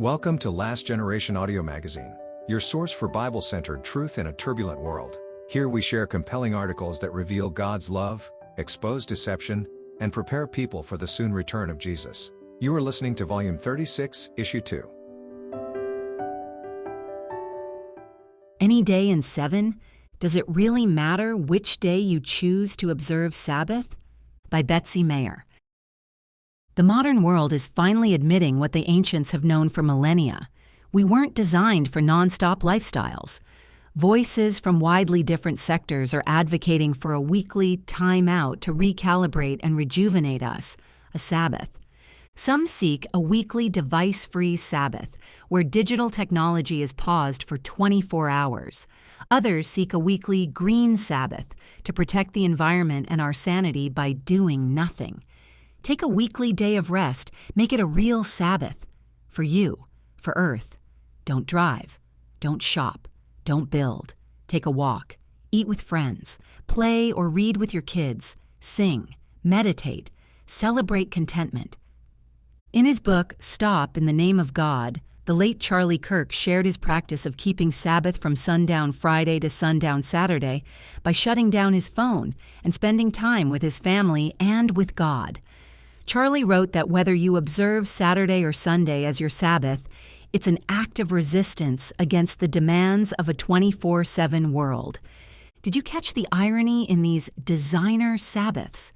Welcome to Last Generation Audio Magazine, your source for Bible-centered truth in a turbulent world. Here we share compelling articles that reveal God's love, expose deception, and prepare people for the soon return of Jesus. You are listening to Volume 36, Issue 2. Any day in 7? Does it really matter which day you choose to observe Sabbath? By Betsy Mayer. The modern world is finally admitting what the ancients have known for millennia. We weren't designed for non-stop lifestyles. Voices from widely different sectors are advocating for a weekly time out to recalibrate and rejuvenate us, a Sabbath. Some seek a weekly device-free Sabbath, where digital technology is paused for 24 hours. Others seek a weekly green Sabbath to protect the environment and our sanity by doing nothing. Take a weekly day of rest, make it a real Sabbath. For you, for Earth. Don't drive, don't shop, don't build. Take a walk, eat with friends, play or read with your kids, sing, meditate, celebrate contentment. In his book, Stop in the Name of God, the late Charlie Kirk shared his practice of keeping Sabbath from sundown Friday to sundown Saturday by shutting down his phone and spending time with his family and with God. Charlie wrote that whether you observe Saturday or Sunday as your Sabbath, it's an act of resistance against the demands of a 24/7 world. Did you catch the irony in these designer Sabbaths?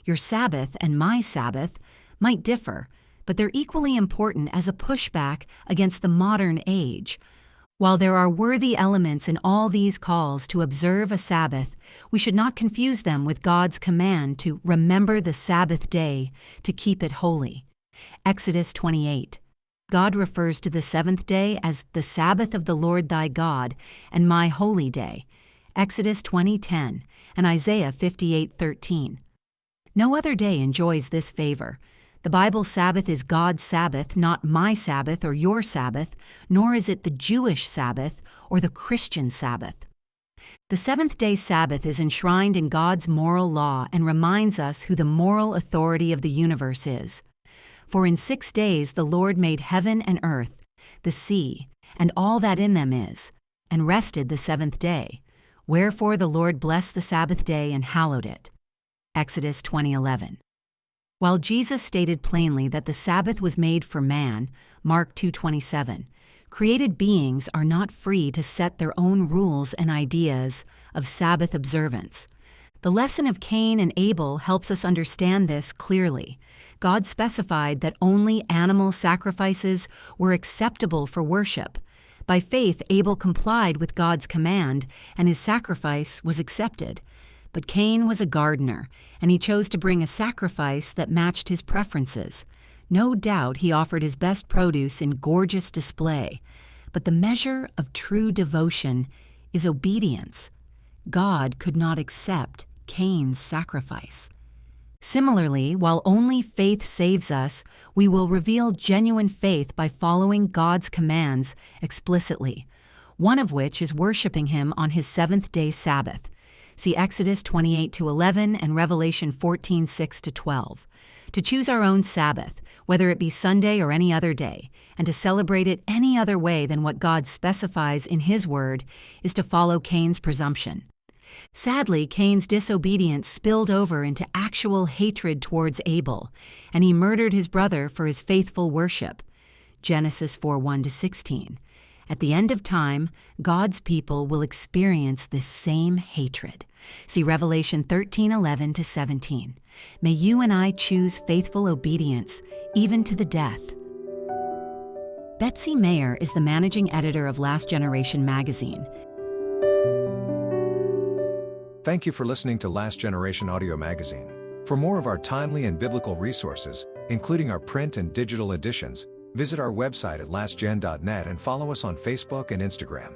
Your Sabbath and my Sabbath might differ, but they're equally important as a pushback against the modern age. While there are worthy elements in all these calls to observe a Sabbath, we should not confuse them with God's command to remember the Sabbath day, to keep it holy. Exodus 28. God refers to the seventh day as the Sabbath of the Lord thy God and my holy day. Exodus 20:10 and Isaiah 58:13. No other day enjoys this favor. The Bible Sabbath is God's Sabbath, not my Sabbath or your Sabbath, nor is it the Jewish Sabbath or the Christian Sabbath. The seventh-day Sabbath is enshrined in God's moral law and reminds us who the moral authority of the universe is. For in 6 days the Lord made heaven and earth, the sea, and all that in them is, and rested the seventh day. Wherefore the Lord blessed the Sabbath day and hallowed it. Exodus 20:11. While Jesus stated plainly that the Sabbath was made for man, Mark 2:27, created beings are not free to set their own rules and ideas of Sabbath observance. The lesson of Cain and Abel helps us understand this clearly. God specified that only animal sacrifices were acceptable for worship. By faith, Abel complied with God's command, and his sacrifice was accepted. But Cain was a gardener, and he chose to bring a sacrifice that matched his preferences. No doubt he offered his best produce in gorgeous display. But the measure of true devotion is obedience. God could not accept Cain's sacrifice. Similarly, while only faith saves us, we will reveal genuine faith by following God's commands explicitly, one of which is worshiping Him on His seventh-day Sabbath. See Exodus 28:11 and Revelation 14:6-12. To choose our own Sabbath, whether it be Sunday or any other day, and to celebrate it any other way than what God specifies in His Word, is to follow Cain's presumption. Sadly, Cain's disobedience spilled over into actual hatred towards Abel, and he murdered his brother for his faithful worship. Genesis 4:1-16. At the end of time, God's people will experience this same hatred. See Revelation 13:11-17. May you and I choose faithful obedience, even to the death. Betsy Mayer is the managing editor of Last Generation magazine. Thank you for listening to Last Generation Audio Magazine. For more of our timely and biblical resources, including our print and digital editions, visit our website at lastgen.net and follow us on Facebook and Instagram.